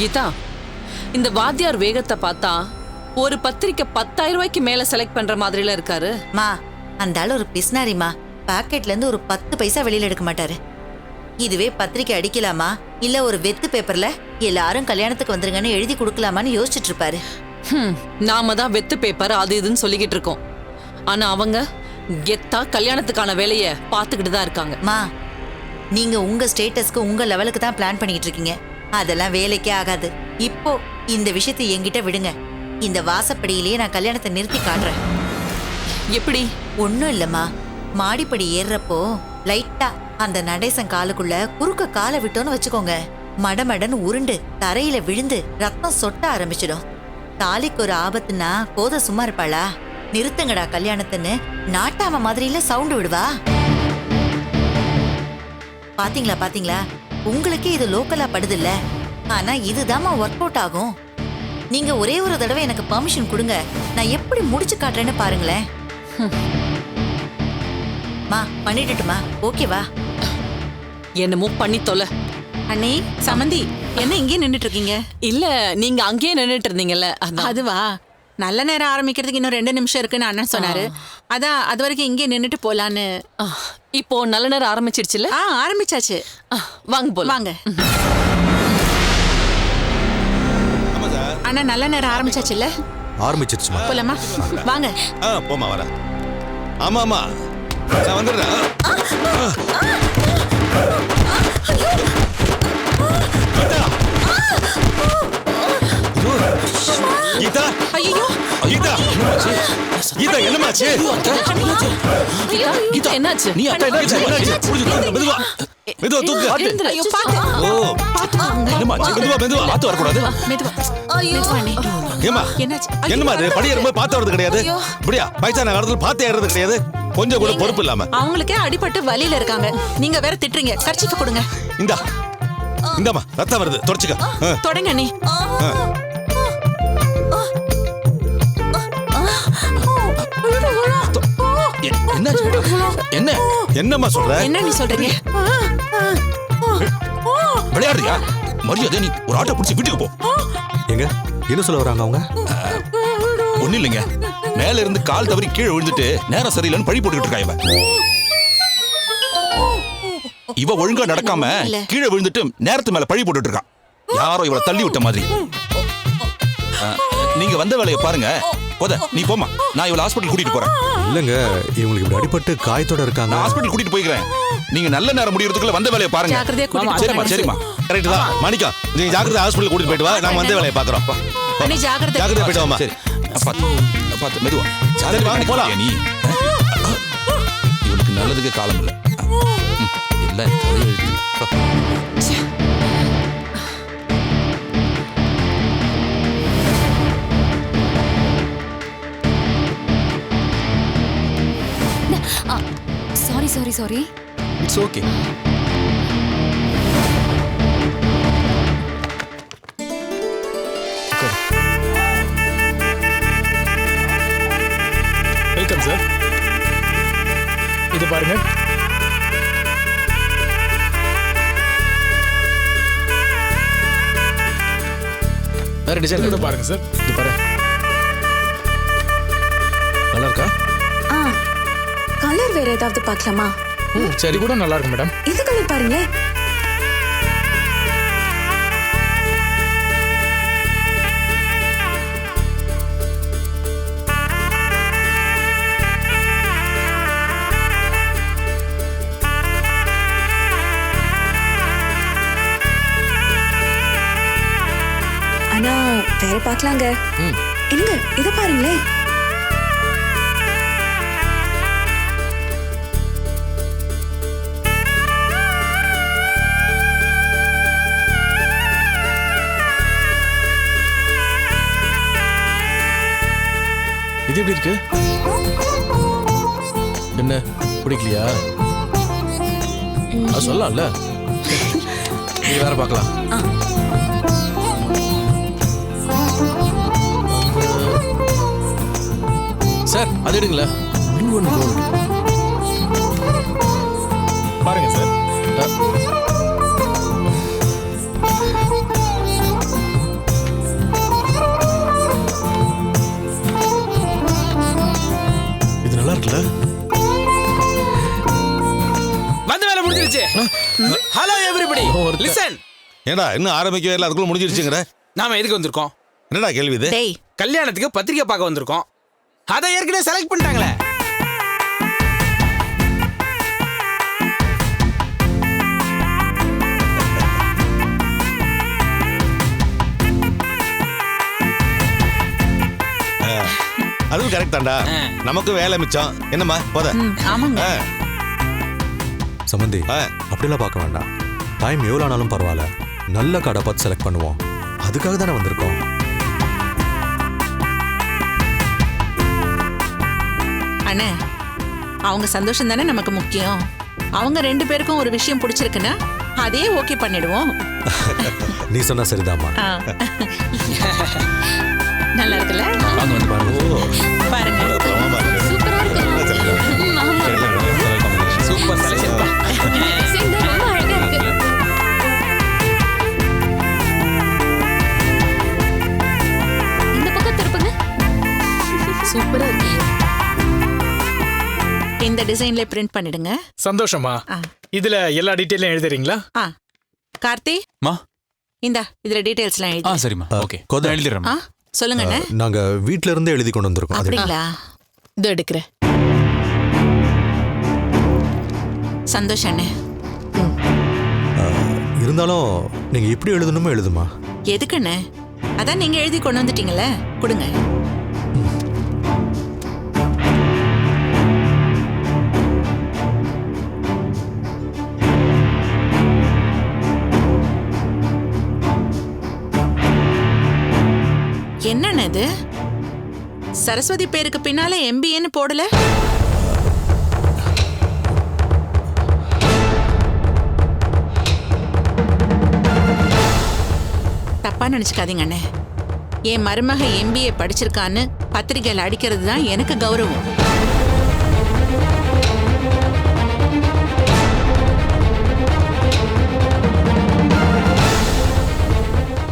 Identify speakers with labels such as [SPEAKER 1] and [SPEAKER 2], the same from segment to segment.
[SPEAKER 1] கீதா, இந்த வாத்தியார் வேகத்தை பார்த்தா ஒரு பத்திரிக்கை 10,000 ரூபாய்க்கு மேல செலக்ட் பண்ற மாதிரில இருக்காரு.
[SPEAKER 2] மா, அந்த ஆள் ஒரு பிஸ்னாரிமா. பாக்கெட்ல இருந்து ஒரு 10 பைசா வெளியில எடுக்க மாட்டாரு. இதுவே பத்திரிக்கை அடிக்கலாமா இல்ல ஒரு வெத்து பேப்பர்ல எல்லாரும் கல்யாணத்துக்கு வந்துருங்கன்னு எழுதி கொடுக்கலாமான்னு யோசிச்சுட்டு இருப்பாரு.
[SPEAKER 1] நாம தான் வெத்து பேப்பர் அது இதுன்னு சொல்லிக்கிட்டு இருக்கோம். ஆனா அவங்க கெத்தா கல்யாணத்துக்கான வேலைய பாத்துக்கிட்டு தான் இருக்காங்க.
[SPEAKER 2] மா, நீங்க உங்க ஸ்டேட்டஸ்க்கு உங்க லெவலுக்கு தான் பிளான் பண்ணிட்டு இருக்கீங்க. அதெல்லாம் வேலைக்கே ஆகாது. இப்போ இந்த விஷயத்தை என்கிட்ட விடுங்க. இந்த வாசப்படியிலேயே நான் கல்யாணத்தை நிறுத்தி காட்டுறேன்.
[SPEAKER 1] எப்படி?
[SPEAKER 2] ஒன்னும் இல்லம்மா, மாடிப்படி ஏறுறப்போ லைட்டா அந்த நடேசன் காலுக்குள்ள குறுக்க காலை விட்டோன்னு வச்சுக்கோங்க, மடமடன்னு உருண்டு தரையில விழுந்து ரத்தம் சொட்ட ஆரம்பிச்சிடும். தாலிக்கு ஒரு ஆபத்துனா கோத சும்மா இருப்பாளா? நிறுத்துங்கடா கல்யாணத்துன்னு நாட்டாம மாதிரில சவுண்டு விடுவா. பாத்தீங்களா பாத்தீங்களா, உங்களுக்கு இது லோக்கலா படுது இல்ல, ஆனா இதுதாம்மா ஒர்க் அவுட் ஆகும். நீங்க ஒரே ஒரு தடவை எனக்கு பெர்மிஷன் கொடுங்க, நான் எப்படி முடிச்சு காட்டுறேன்னு பாருங்களேன். மா, பண்ணிட்டுமா? ஓகேவா?
[SPEAKER 1] என்னமோ பண்ணி தொலை.
[SPEAKER 3] அண்ணே, சமந்தி, என்ன இங்கே நின்னுட்டு இருக்கீங்க?
[SPEAKER 1] இல்ல, நீங்க அங்கேயே நின்னுட்டு இருந்தீங்கல்ல.
[SPEAKER 3] அதுவா, நல்ல நேரம் ஆரம்பிக்கிறதுக்கு இன்னும் 2 நிமிஷம் இருக்குன்னு அண்ணன் சொன்னாரு. அதான் அது வரைக்கும் இங்கே நின்னுட்டு போலான்னு.
[SPEAKER 1] இப்போ நல்ல நேரம் ஆரம்பிச்சிடுச்சுல?
[SPEAKER 3] ஆரம்பிச்சாச்சு.
[SPEAKER 1] வாங்க போலாம்.
[SPEAKER 3] வாங்க அண்ணா, நல்ல நேரம் ஆரம்பிச்சாச்சுல்ல?
[SPEAKER 4] ஆரம்பிச்சிருச்சுமா.
[SPEAKER 3] போலாமா? வாங்க.
[SPEAKER 4] போமா, வர. ஆமா ஆமா, நான் வந்துடுறேன். கீதா,
[SPEAKER 3] ஐயோ
[SPEAKER 4] கீதா, கீதா, என்னமாச்சு?
[SPEAKER 1] கீதா, என்னாச்சு?
[SPEAKER 4] நீ அக்கா என்னாச்சு? மெதுவா மெதுவா தூக்கு.
[SPEAKER 3] ஐயோ, பாத்து.
[SPEAKER 4] ஓ, என்னமாச்சு? மெதுவா பாத்து வரக்கூடாது.
[SPEAKER 3] மெதுவா மெதுவா அண்ணே.
[SPEAKER 4] ஏமா,
[SPEAKER 3] என்னாச்சு?
[SPEAKER 4] என்னமா இது? படி ஏறும்போது பாத்து வரது கிடையாது. இப்படியா வயசான காலத்துல பாத்து ஏறது கிடையாது. கொஞ்சம் கூட பொறுப்பு இல்லாம.
[SPEAKER 3] அவங்களுக்கே அடிபட்டு வலியில இருக்காங்க, நீங்க வேற திட்டுறீங்க. கர்ச்சீஃப் கொடுங்க.
[SPEAKER 4] இந்தா, இந்தாமா, ரத்தம் வருது, தொடச்சுக்க.
[SPEAKER 3] தொடங்க அண்ணே.
[SPEAKER 4] என்ன என்னம்மா சொல்ற?
[SPEAKER 3] என்ன நீ சொல்றீங்க?
[SPEAKER 4] விளையாடுறியா? மரியாதை நீ ஒரு ஆட்டோ பிடிச்சி வீட்டுக்கு போ.
[SPEAKER 5] எங்க என்ன சொல்ல வராங்க அவங்க?
[SPEAKER 4] ஒண்ணு இல்லைங்க, மேல இருந்து கால் தவறி கீழே விழுந்துட்டு நேரம் சரியில்லைன்னு பழி போட்டுக்கிட்டு இருக்கா இவ. இவ ஒழுங்கா நடக்காம கீழே விழுந்துட்டு நேரத்து மேல பழி போட்டுட்டு இருக்கா. யாரோ இவளை தள்ளி விட்ட மாதிரி. நீங்க வந்த வேலையை பாருங்க. போத, நீ போமா, நான் இவளை ஹாஸ்பிட்டல் கூட்டிட்டு போறேன்.
[SPEAKER 5] இல்லங்க, இவங்களுக்கு இப்படி அடிபட்டு காயத்தோட இருக்காங்க.
[SPEAKER 4] நான் ஹாஸ்பிட்டல் கூட்டிட்டு போய்க்கிறேன். நீங்க நல்ல நேரம் முடியறதுக்குள்ள வந்த வேலையை பாருங்க.
[SPEAKER 3] ஜாக்கிரதையா கூட்டிட்டு
[SPEAKER 4] சரிம்மா சரிம்மா, கரெக்ட் தான். மாணிக்கா, நீங்க ஜாக்கிரதை ஹாஸ்பிட்டல் கூட்டிட்டு போயிட்டு வா, நாம வந்த வேலையை பாக்குறோம்.
[SPEAKER 3] அண்ணே, ஜாக்கிரதை.
[SPEAKER 4] ஜாக்கிரதை போயிட்டு வாமா. சரி, பாத்து மெதுவா. சரி, வாங்க போலாம். நீ இவனுக்கு நல்லதுக்கு காலம் இல்ல. எல்லாம் தலையெழுத்து.
[SPEAKER 6] Sorry.
[SPEAKER 4] It's okay.
[SPEAKER 7] Welcome sir. இது பாருங்க.
[SPEAKER 4] வேற டிசைன்
[SPEAKER 7] இது பாருங்க சார்.
[SPEAKER 4] இது பாரு. நல்லா இருக்கா?
[SPEAKER 6] கலர் வேற ஏதாவது பார்க்கலாமா?
[SPEAKER 7] சரி, கூட நல்லா இருக்கு மேடம்.
[SPEAKER 6] இந்த கலர் பாருங்க. ஆனா வேற பார்க்கலாங்க. என்னங்க இத பாருங்களேன்.
[SPEAKER 7] இது எப்படி இருக்கு? என்ன பிடிக்கலையா? அது சொல்லலாம்ல. நீ வேற பார்க்கலாம். சார், அது எடுங்களேன். ப்ளூ அண்ட் கோல்ட் பாருங்க சார்.
[SPEAKER 8] முடிஞ்சிருச்சு. Hello everybody listen.
[SPEAKER 4] ஏடா இன்னும் ஆரம்பிக்கவே இல்லை, அதுக்குள்ள முடிஞ்சிருச்சுங்கிற.
[SPEAKER 8] நாம எதுக்கு வந்திருக்கோம்?
[SPEAKER 4] என்னடா கேள்வி இது?
[SPEAKER 2] டேய்
[SPEAKER 8] கல்யாணத்துக்கு பத்திரிக்கை பார்க்க வந்திருக்கோம். அதை ஏற்கனவே செலக்ட் பண்ணிட்டாங்களே.
[SPEAKER 4] அதுவும் கரெக்ட் தான்டா. நமக்கு வேலை மிச்சம். என்னம்மா போத?
[SPEAKER 3] ஆமாங்க.
[SPEAKER 5] சம்பந்தி அப்படிலாம் பார்க்க வேண்டாம். டைம் எவ்வளோ ஆனாலும் பரவாயில்ல, நல்ல கடை பார்த்து செலக்ட் பண்ணுவோம். அதுக்காக தானே வந்திருக்கோம்.
[SPEAKER 3] அண்ணே, அவங்க சந்தோஷம் தானே நமக்கு முக்கியம். அவங்க 2 பேருக்கும் ஒரு விஷயம் பிடிச்சிருக்குன்னா அதே ஓகே பண்ணிடுவோம்.
[SPEAKER 5] நீ சொன்னா சரிதாம்மா.
[SPEAKER 3] நல்லா இருக்குல்ல?
[SPEAKER 7] வாங்க வந்து பாருங்க.
[SPEAKER 3] பாருங்க.
[SPEAKER 8] Super selection.
[SPEAKER 6] இந்த பக்கம் திருப்புங்க. சூப்பரா இருக்கு.
[SPEAKER 3] இந்த டிசைன்ல பிரிண்ட் பண்ணிடுங்க.
[SPEAKER 9] சந்தோஷமா. இதுல எல்லா டீடைலும் எழுதுறீங்களா?
[SPEAKER 3] கார்த்தி
[SPEAKER 7] மா
[SPEAKER 3] இந்தா இதுல டீடைல்ஸ்லாம் எழுதி.
[SPEAKER 7] சரிம்மா. ஓகே
[SPEAKER 5] கோதை
[SPEAKER 7] எழுதிடுறேன்.
[SPEAKER 3] சொல்லுங்க அண்ணே.
[SPEAKER 5] நாங்க வீட்ல இருந்தே எழுதி கொண்டு வந்திருக்கோம்.
[SPEAKER 3] அப்படிங்களா?
[SPEAKER 1] இது எடுக்கிறேன்.
[SPEAKER 3] சந்தோஷம் அண்ணே.
[SPEAKER 5] இருந்தாலும் நீங்க இப்படி எழுதணுமோ எழுதுமா.
[SPEAKER 3] எதுக்குண்ணே? அதான் நீங்க எழுதி கொண்டு வந்துட்டீங்கல்ல, கொடுங்க. என்னண்ணே இது? சரஸ்வதி பேருக்கு பின்னால MBAன்னு போடல? தப்பா நினைச்சுக்காதீங்க அண்ணே. என் மருமக MBA படிச்சிருக்கான்னு பத்திரிகையில் அடிக்கிறது தான் எனக்கு கௌரவம்.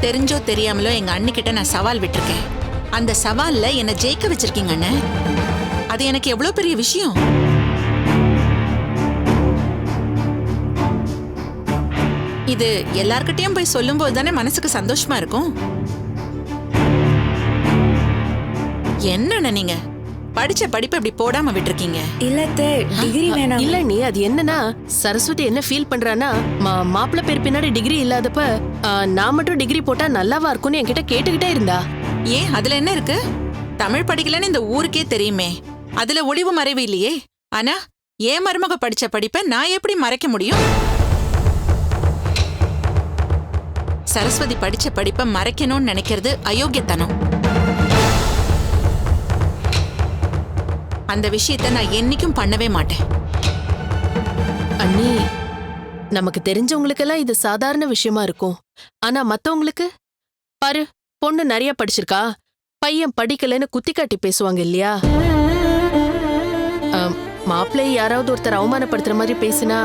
[SPEAKER 3] தெரிஞ்சோ தெரியாமலோ எங்க அண்ணிக்கிட்ட நான் சவால் விட்டிருக்கேன். அந்த சவால்ல என்னை ஜெயிக்க வச்சிருக்கீங்க அண்ணே. அது எனக்கு எவ்வளவு பெரிய விஷயம். இது எல்லார்கிட்டயும் போய் சொல்லும் போது தானே மனசுக்கு சந்தோஷமா இருக்கும். என்னண்ணே நீங்க படிச்ச படிப்பு இப்படி போடாம விட்டுருக்கீங்க.
[SPEAKER 6] இல்லத்தே, டிகிரி வேணாம்.
[SPEAKER 10] இல்ல நீ அது என்னன்னா சரஸ்வதி என்ன ஃபீல் பண்றானா மாப்பிள்ளை பேர் பின்னாடி டிகிரி இல்லாதப்ப நான் மட்டும் டிகிரி போட்டா நல்லாவா இருக்கும்னு என்கிட்ட கேட்டுக்கிட்டே இருந்தா.
[SPEAKER 3] ஏன் அதுல என்ன இருக்கு? தமிழ் படிக்கலன்னு இந்த ஊருக்கே தெரியுமே. அதுல ஒளிவு மறைவு இல்லையே. ஆனா என் மருமக படிச்ச படிப்பை நான் எப்படி மறைக்க முடியும்? சரஸ்வதி படிச்ச படிப்பை மறைக்கணும்னு நினைக்கிறது அயோக்கியத்தனம். அந்த விஷயத்தை நான் என்னைக்கும் பண்ணவே மாட்டேன்.
[SPEAKER 10] அண்ணி, நமக்கு தெரிஞ்சவங்களுக்கெல்லாம் இது சாதாரண விஷயமா இருக்கும். ஆனா மத்தவங்களுக்கு பாரு, பொண்ணு நிறைய படிச்சிருக்கா, பையன் படிக்கலன்னு குத்தி காட்டி பேசுவாங்க இல்லையா? மாப்பிள்ளை யாராவது ஒருத்தர் அவமானப்படுத்துற மாதிரி பேசினா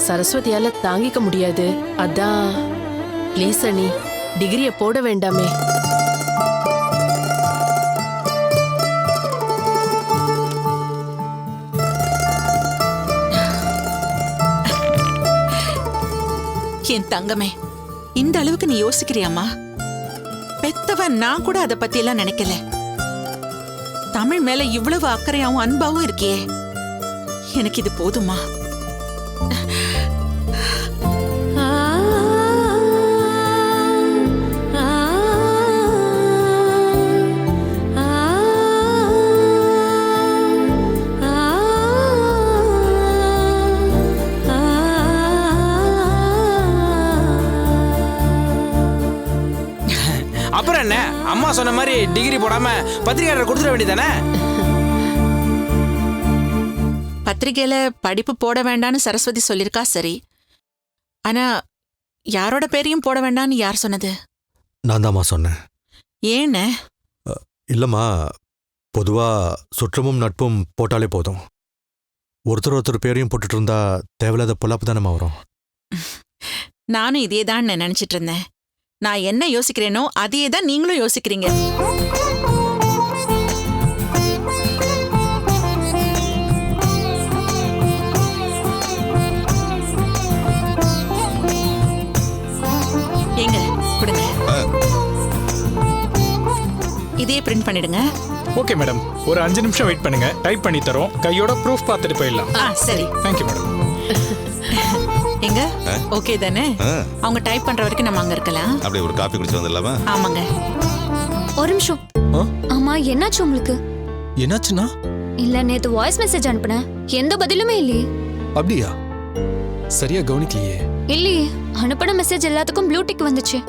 [SPEAKER 10] சரஸ்வதியால தாங்கிக்க முடியாது. அதான் ப்ளீஸ் அண்ணி, டிகிரிய போட வேண்டாமே.
[SPEAKER 3] என் தங்கமே, இந்த அளவுக்கு நீ யோசிக்கிறியாமா? பெத்தவன் நான் கூட அதை பத்தி எல்லாம் நினைக்கல. தமிழ் மேல இவ்வளவு அக்கறையாவும் அன்பாவும் இருக்கியே, எனக்கு இது போதுமா?
[SPEAKER 8] அப்புறம் என்ன, அம்மா சொன்ன மாதிரி டிகிரி போடாம பத்திரிகையாளர் கொடுத்துட வேண்டியதானே?
[SPEAKER 3] பத்திரிகையில படிப்பு போட வேண்டான்னு சரஸ்வதி சொல்லிருக்கா சரி. ஆனா யாரோட பேரையும் போட வேண்டான்னு யார் சொன்னது?
[SPEAKER 5] நான் தாம்மா சொன்னேன்.
[SPEAKER 3] ஏன்னு?
[SPEAKER 5] இல்லம்மா, பொதுவா சுற்றமும் நட்பும் போட்டாலே போதும். ஒருத்தர் ஒருத்தர் பேரையும் போட்டுட்டு இருந்தா தேவையில்லாத பொல்லாப்பு தானம்மா வரும்.
[SPEAKER 3] நானும் இதே தான் நினைச்சிட்டு இருந்தேன். நான் என்ன யோசிக்கிறேனோ அதையே தான் நீங்களும் யோசிக்கிறீங்க. பிரிண்ட் பண்ணிடுங்க.
[SPEAKER 9] ஓகே மேடம், ஒரு 5 நிமிஷம் வெயிட் பண்ணுங்க, டைப் பண்ணி தரோம். கையோட ப்ரூஃப் பார்த்துட்டு போயிடலாம்.
[SPEAKER 3] சரி.
[SPEAKER 9] Thank you madam.
[SPEAKER 3] எங்க ஓகே தானே? அவங்க டைப் பண்ற வரைக்கும் நம்ம அங்க இருக்கலாம்.
[SPEAKER 4] அப்படியே ஒரு காபி குடிச்சு வந்துடலாமா?
[SPEAKER 3] ஆமாங்க.
[SPEAKER 6] ஒரு நிமிஷம். ஆமா, என்னாச்சு உங்களுக்கு?
[SPEAKER 7] என்னாச்சுன்னா?
[SPEAKER 6] இல்ல, நேத்து வாய்ஸ் மெசேஜ் அனுப்புனேன், எந்த பதிலுமே இல்லையே.
[SPEAKER 7] அப்படியா? சரியா கவனிக்கலையே.
[SPEAKER 6] இல்லையே, அனுப்பின மெசேஜ் எல்லாத்துக்கும் ப்ளூ டிக் வந்துச்சு.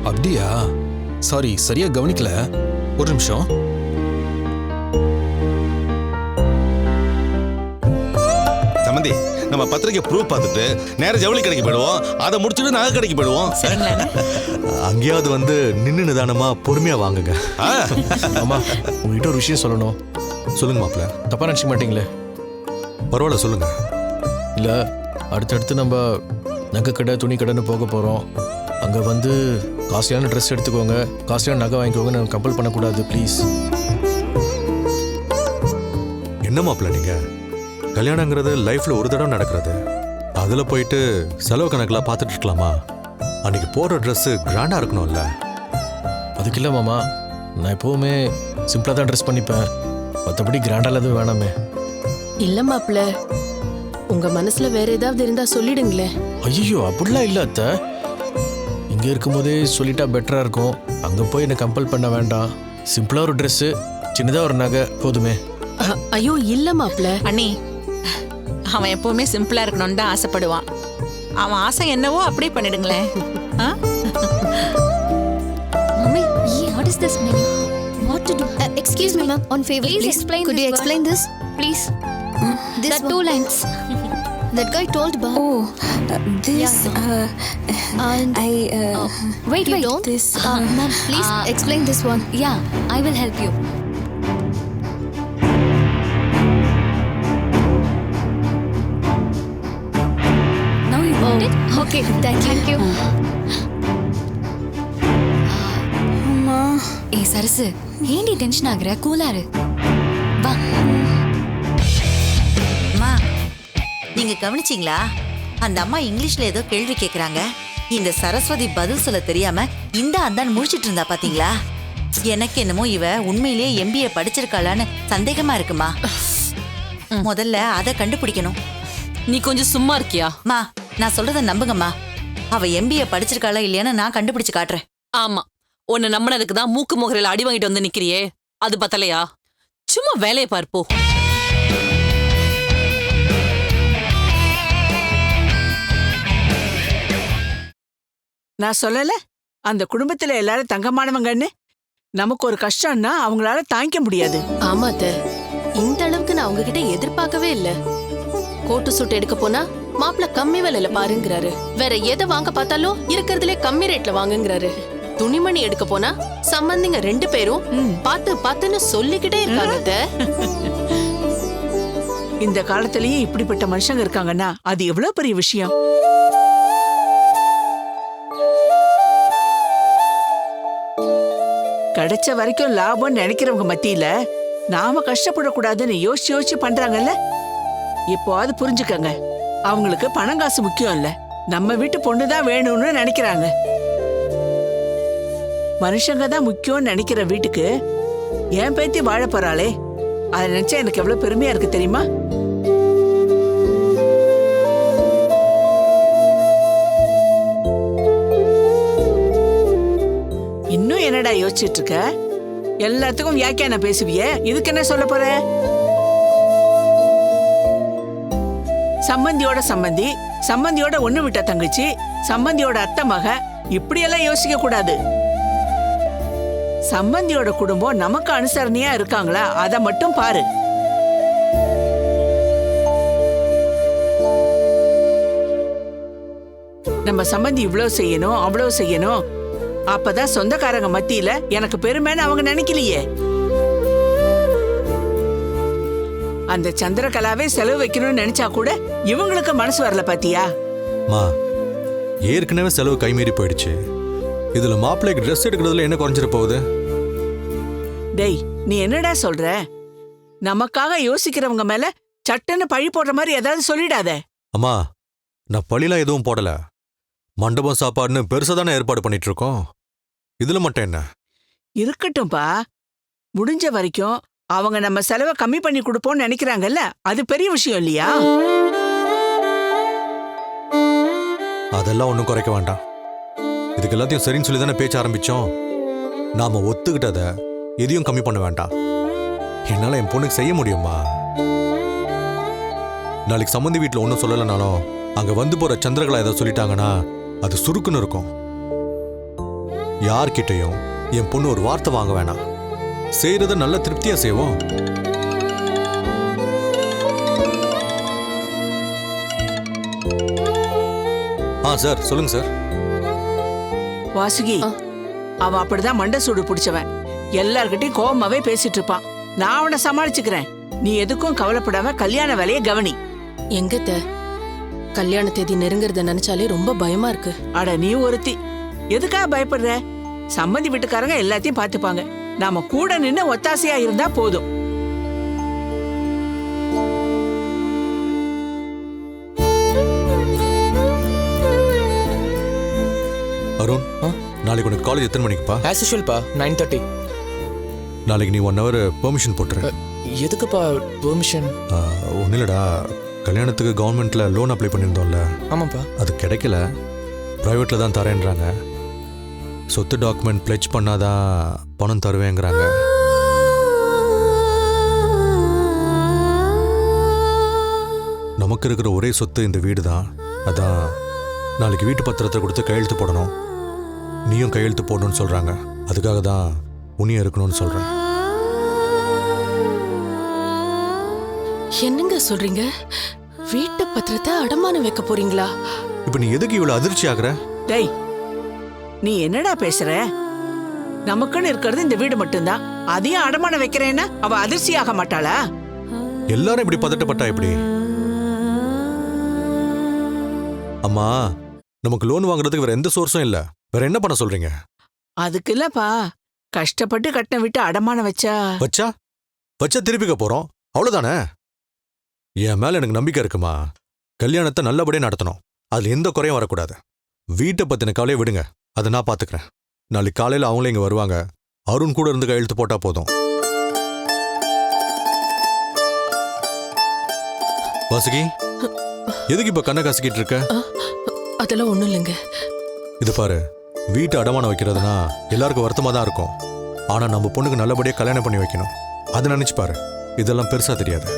[SPEAKER 7] அப்படியா? சாரி, சரியா கவனிக்கல. ஒரு நிமிஷம்.
[SPEAKER 4] சம்பந்தி, நம்ம பத்திரிக்கை ப்ரூஃப் பார்த்துட்டு நேர ஜவுளி கடைக்கு போயிடுவோம். அதை முடிச்சுட்டு நகை கடைக்கு போயிடுவோம்.
[SPEAKER 5] அங்கேயாவது வந்து நின்று நிதானமா பொறுமையா வாங்குங்க.
[SPEAKER 7] ஆமா, உங்ககிட்ட ஒரு விஷயம் சொல்லணும்.
[SPEAKER 5] சொல்லுங்க மாப்பிள்ள.
[SPEAKER 7] தப்பா நினைச்சுக்க மாட்டீங்களே?
[SPEAKER 5] பரவாயில்ல, சொல்லுங்க.
[SPEAKER 7] இல்ல, அடுத்தடுத்து நம்ம நகை கடை துணி கடைன்னு போக போறோம். அங்க வந்து காஸ்ட்லியான ட்ரெஸ் எடுத்துக்கோங்க, காஸ்ட்லியான நகை வாங்கிக்கோங்க, நான் கம்பல் பண்ணக்கூடாது ப்ளீஸ்.
[SPEAKER 5] என்ன மாப்பிள்ள நீங்க? கல்யாணங்கிறது லைஃப்ல ஒரு தடவை நடக்கிறது. அதுல போயிட்டு செலவு கணக்கெல்லாம் பார்த்துட்டு இருக்கலாமா? அன்னைக்கு போடுற ட்ரெஸ் கிராண்டா இருக்கணும்ல.
[SPEAKER 7] அதுக்கு இல்லை மாமா, நான் எப்போவுமே சிம்பிளாக தான் ட்ரெஸ் பண்ணிப்பேன். மற்றபடி கிராண்டால எதுவும் வேணாமே.
[SPEAKER 10] இல்ல மாப்பிள்ள, உங்க மனசுல வேற ஏதாவது இருந்தா சொல்லிடுங்களேன்.
[SPEAKER 7] ஐயோ, அப்படிலாம் இல்லை அத்தை. இங்கே இருக்கும்போதே சொல்லிட்டா பெட்டராக இருக்கும். அங்கே போய் என்னை கம்பல் பண்ண வேண்டாம். சிம்பிளாக ஒரு ட்ரெஸ்ஸு, சின்னதாக ஒரு நகை போதுமே.
[SPEAKER 10] ஐயோ இல்ல மாப்பிள்ள.
[SPEAKER 3] அண்ணி, அவன் எப்பவுமே சிம்பிளா இருக்கணும்னு தான் ஆசைப்படுவான். அவன் ஆசை என்னவோ அப்படியே பண்ணிடுங்களேன்.
[SPEAKER 6] Mummy, what is this meaning? What to do? Excuse me, ma'am. On favor, please explain. Could you explain this, please? This that 2 lines. That guy told about. Oh, this. And I. Wait. This. Ma'am, please explain this one. Yeah, I will help you. Now you got it? Okay, thank you. ஏய் சரசு, ஏன்டி tension ஆகுற? கூலாரு வா.
[SPEAKER 2] அம்மா, நீங்க கவனிச்சீங்களா? அந்த அம்மா இங்கிலீஷ்ல ஏதோ கேள்வி கேக்குறாங்க. இந்த சரஸ்வதி பதில் சொல்ல தெரியாம இந்த அந்தான் முடிச்சிட்டு இருந்தா பாத்தீங்களா? எனக்கு என்னமோ இவ உண்மையிலேயே MBA படிச்சிருக்காளான்னு சந்தேகமா இருக்குமா. முதல்ல அதை கண்டுபிடிக்கணும்.
[SPEAKER 1] நீ கொஞ்சம் சும்மா இருக்கியா?
[SPEAKER 2] மா, நான் சொல்றத நம்புங்கம்மா. அவ MBA படிச்சிருக்காளா இல்லையான்னு நான் கண்டுபிடிச்சு காட்டுறேன்.
[SPEAKER 1] ஆமா, உன்னை நம்பினதுக்கு தான் மூக்கு முகரையில அடி வாங்கிட்டு வந்து நிக்கிறியே, அது பத்தலையா? சும்மா வேலையை பார்ப்போ.
[SPEAKER 11] நான் சொல்லல, அந்த குடும்பத்துல எல்லாரும் தங்கமானவங்கன்னு. நமக்கு ஒரு கஷ்டம்னா அவங்களால தாங்கிக்க முடியாது.
[SPEAKER 10] ஆமா அத்தை, இந்த அளவுக்கு நான் உங்ககிட்ட எதிர்பார்க்கவே இல்ல. கோட்டு சூட் எடுக்க போனா மாப்பிள்ள கம்மி விலையில பாருங்கிறாரு. வேற எதை வாங்க பார்த்தாலும் இருக்கிறதுலே கம்மி ரேட்ல வாங்குங்கிறாரு. துணிமணி எடுக்க போனா சம்பந்திங்க 2 பேரும் பார்த்துன்னு சொல்லிக்கிட்டே இருக்காங்க அத்தை.
[SPEAKER 11] இந்த காலத்திலயும் இப்படிப்பட்ட மனுஷங்க இருக்காங்கன்னா அது எவ்வளவு பெரிய விஷயம். கிடைச்ச வரைக்கும் லாபம்னு நினைக்கிறவங்க மத்தியில நாம கஷ்டப்படக்கூடாதுன்னு யோசிச்சு பண்றாங்கல்ல. இப்போது புரிஞ்சுக்கங்க, அவங்களுக்கு பணம் காசு முக்கியம் இல்ல, நம்ம வீட்டு பொண்ணுதான் வேணும்னு நினைக்கிறாங்க. மனுஷங்க தான் முக்கியம்னு நினைக்கிற வீட்டுக்கு என் பேத்தி வாழ போறாளே, அதை நினைச்சா எனக்கு எவ்வளவு பெருமையா இருக்கு தெரியுமா? இன்னும் என்னடா யோசிச்சுட்டு இருக்க? எல்லாத்துக்கும் வியாக்கியானம் பேசுவிய, இதுக்கு என்ன சொல்ல போற? சம்பந்தியோட சம்பந்தி, சம்பந்தியோட ஒண்ணு விட்ட தங்கச்சி, சம்பந்தியோட அத்தை மக, இப்படியெல்லாம் யோசிக்க கூடாது. சம்பந்தியோட குடும்பம் நமக்கு அனுசரணையா இருக்காங்களா அதை மட்டும் பாரு. நம்ம சம்பந்தி இவ்வளவு செய்யணும் அவ்வளவு செய்யணும், அப்பதான் சொந்தக்காரங்க மத்தியில எனக்கு பெருமைன்னு அவங்க நினைக்கலையே. அந்த சந்திரகலாவே செலவு வைக்கணும்னு நினைச்சா கூட இவங்களுக்கு மனசு வரல பாத்தியா?
[SPEAKER 5] மா, ஏற்கனவே செலவு கைமீறி போயிடுச்சு. இதுல மாப்பிள்ளைக்கு ட்ரெஸ் எடுக்கிறதுல என்ன குறைஞ்சிட போகுது?
[SPEAKER 11] டேய், நீ என்னடா சொல்ற? நமக்காக யோசிக்கிறவங்க மேல சட்டுன்னு பழி போடுற மாதிரி ஏதாவது சொல்லிடாத.
[SPEAKER 5] அம்மா, நான் பழிலாம் எதுவும் போடல. மண்டபம் சாப்பாடுன்னு பெருசா தானே ஏற்பாடு பண்ணிட்டு இருக்கோம். இதுல மட்டும் என்ன?
[SPEAKER 11] இருக்கட்டும்பா, முடிஞ்ச வரைக்கும் அவங்க நம்ம செலவை கம்மி பண்ணி கொடுப்போம்னு நினைக்கிறாங்கல்ல, அது பெரிய விஷயம் இல்லையா?
[SPEAKER 5] அதெல்லாம் ஒன்றும் குறைக்க வேண்டாம். இதுக்கு எல்லாத்தையும் சரின்னு சொல்லி தானே பேச்ச ஆரம்பிச்சோம். நாம ஒத்துக்கிட்டத எதையும் கம்மி பண்ண வேண்டாம். என்னால என் பொண்ணுக்கு செய்ய முடியுமா? நாளைக்கு சம்மந்தி வீட்டில் ஒன்றும் சொல்லலைனாலும் அங்க வந்து போற சந்திரகலா ஏதோ சொல்லிட்டாங்கன்னா அது சுருக்குன்னு இருக்கும். யார்கிட்டையும் என் பொண்ணு ஒரு வார்த்தை வாங்க வேணாம். செய்யறத நல்ல திருப்தியா செய்வோம். சார் சொல்லுங்க சார்.
[SPEAKER 11] வாசுகி, அவன் அப்படிதான் மண்டை சூடு பிடிச்சவன். எல்லார்கிட்டையும் கோபமாவே பேசிட்டு இருப்பான். நான் அவனை சமாளிச்சுக்கிறேன். நீ எதுக்கும் கவலைப்படாம கல்யாண வேலையை கவனி.
[SPEAKER 10] எங்கத்த கல்யாண தேதி நெருங்கறத நினைச்சாலே ரொம்ப பயமா இருக்கு.
[SPEAKER 11] அட நீ ஒருத்தி, எதுக்காக பயப்படுற? சம்மந்தி வீட்டுக்காரங்க எல்லாத்தையும் பார்த்துப்பாங்க. நாம கூட நின்னு ஒத்தாசையா இருந்தா போதும்.
[SPEAKER 5] அருண், நாளைக்கு உனக்கு காலேஜ் எத்தனை மணிக்குப்பா?
[SPEAKER 7] ஆஸ் யூஷுவல்ப்பா 9:30.
[SPEAKER 5] நாளைக்கு நீ 1 hour பெர்மிஷன் போட்டுரு.
[SPEAKER 7] எதுக்குப்பா பெர்மிஷன்?
[SPEAKER 5] ஒன்றும் இல்லைடா, கல்யாணத்துக்கு கவர்மெண்ட்ல லோன் அப்ளை பண்ணியிருந்தோம்ல.
[SPEAKER 7] ஆமாப்பா.
[SPEAKER 5] அது கிடைக்கல, ப்ரைவேட்டில் தான் தரேன்றாங்க. சொத்து டாக்குமெண்ட் பிளெட்ஜ் பண்ணாதான் பணம் தருவேங்கிறாங்க. நமக்கு இருக்கிற ஒரே சொத்து இந்த வீடு தான். அதான் நாளைக்கு வீட்டு பத்திரத்தை கொடுத்து கையெழுத்து போடணும். நீயும் கையெழுத்து போடணும்னு சொல்றாங்க. அதுக்காக தான் உன்னியும் இருக்கணும்னு சொல்றேன்.
[SPEAKER 10] என்னங்க சொல்றீங்க? வீட்டு பத்திரத்தை அடமானம் வைக்க போறீங்களா?
[SPEAKER 5] இப்ப நீ எதுக்கு இவ்வளவு அதிர்ச்சி ஆகுற?
[SPEAKER 11] டேய், நீ என்னடா பேசுற? நமக்குன்னு இருக்கிறது இந்த வீடு மட்டும்தான். அதையும் அடமானம் வைக்கிறேன்னா அவ அதிர்ச்சி ஆக மாட்டாளா?
[SPEAKER 5] எல்லாரும் இப்படி பதட்டப்பட்டா எப்படி? அம்மா, நமக்கு லோன் வாங்குறதுக்கு வேற எந்த சோர்ஸும் இல்ல. வேற என்ன பண்ண சொல்றீங்க?
[SPEAKER 11] அதுக்கு இல்லப்பா, கஷ்டப்பட்டு கட்டின விட்டு அடமானம் வச்சா
[SPEAKER 5] வச்சா திருப்பிக்க போறோம், அவ்வளவுதானே. என் மேல எனக்கு நம்பிக்கை இருக்குமா. கல்யாணத்தை நல்லபடியா நடத்தணும், அதுல எந்த குறையும் வரக்கூடாது. வீட்டை பத்தின கவலையை விடுங்க, அதை நான் பாத்துக்கிறேன். நாளைக்கு காலையில அவங்களே இங்க வருவாங்க. அருண் கூட இருந்து கையெழுத்து போட்டா போதும். வாசுகி, எதுக்கு இப்ப கண்ணை காசிக்கிட்டு இருக்க?
[SPEAKER 10] அதெல்லாம் ஒண்ணும் இல்லைங்க.
[SPEAKER 5] இது பாரு, வீட்டை அடமானம் வைக்கிறதுனா எல்லாருக்கும் வருத்தமா தான் இருக்கும். ஆனா நம்ம பொண்ணுக்கு நல்லபடியா கல்யாணம் பண்ணி வைக்கணும். அதை நினைச்சு பாரு, இதெல்லாம் பெருசா தெரியாது.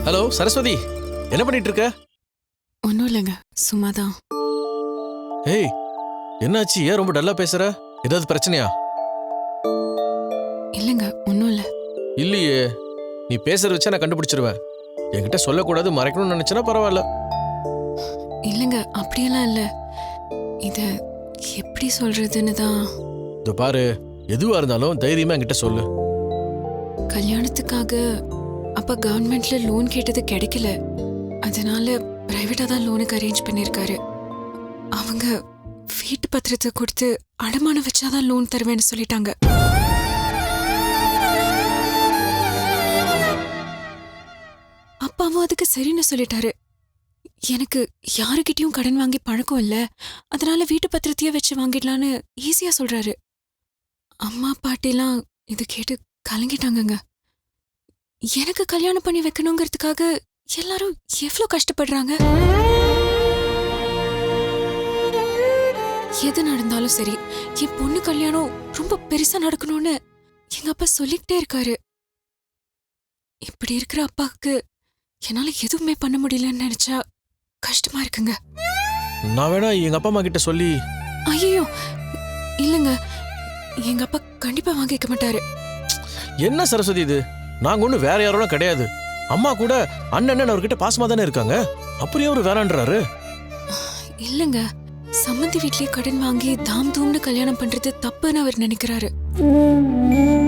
[SPEAKER 7] ஹலோ சரஸ்வதி, என்ன பண்ணிட்டு இருக்க?
[SPEAKER 10] ஒன்றும் இல்லைங்க, சும்மாதான்.
[SPEAKER 7] ஏய், என்னாச்சு? ஏன் ரொம்ப டல்லா பேசுற? ஏதாவது பிரச்சனையா?
[SPEAKER 10] இல்லைங்க, ஒன்றும் இல்லை.
[SPEAKER 7] இல்லையே, நீ பேசுற வச்சா நான் கண்டுபிடிச்சிருவேன். என்கிட்ட சொல்லக்கூடாது, மறைக்கணும்னு நினைச்சனா பரவாயில்ல.
[SPEAKER 10] இல்லைங்க, அப்படியெல்லாம் இல்லை. இதை எப்படி சொல்றதுன்னு தான்.
[SPEAKER 7] இதோ பாரு, எதுவா இருந்தாலும் தைரியமா என்கிட்ட சொல்லு.
[SPEAKER 10] கல்யாணத்துக்காக அப்பா கவர்மெண்ட்ல லோன் கேட்டது கிடைக்கல. அதனால பிரைவேட்டா தான் லோனுக்கு அரேஞ்ச் பண்ணிருக்காரு. அவங்க வீட்டு பத்திரத்தை கொடுத்து அடமானம் வச்சாதான் லோன் தருவேன்னு சொல்லிட்டாங்க. அப்பாவும் அதுக்கு சரின்னு சொல்லிட்டாரு. எனக்கு யாருக்கிட்டையும் கடன் வாங்கி பழக்கம் இல்ல, அதனால வீட்டு பத்திரத்தையே வச்சு வாங்கிடலான்னு ஈஸியா சொல்றாரு. அம்மா பாட்டிலாம் இது கேட்டு கலங்கிட்டாங்கங்க. எனக்கு கல்யாணம் பண்ணி வைக்கணுங்கிறதுக்காக எல்லாரும் எவ்வளவு கஷ்டப்படுறாங்க. எது நடந்தாலும் சரி, என் பொண்ணு கல்யாணம் ரொம்ப பெருசா நடக்கணும்னு எங்க அப்பா சொல்லிக்கிட்டே இருக்காரு. இப்படி இருக்கிற அப்பாவுக்கு என்னால எதுவுமே பண்ண முடியலன்னு நினைச்சா கஷ்டமா இருக்குங்க.
[SPEAKER 7] நான் வேணா எங்க அப்பா அம்மா கிட்ட சொல்லி.
[SPEAKER 10] ஐயோ இல்லங்க, எங்க அப்பா கண்டிப்பா வாங்கிக்க மாட்டாரு.
[SPEAKER 7] என்ன சரஸ்வதி இது? நாங்க ஒண்ணு வேற யாரோட கிடையாது. அம்மா கூட அண்ணன் அவர்கிட்ட பாசமா தானே இருக்காங்க. அப்படியே அவரு வேறான்றாரு.
[SPEAKER 10] இல்லங்க, சம்மந்தி வீட்லயே கடன் வாங்கி தாம் தூம்னு கல்யாணம் பண்றது தப்புன்னு அவர் நினைக்கிறாரு.
[SPEAKER 6] Mm-hmm.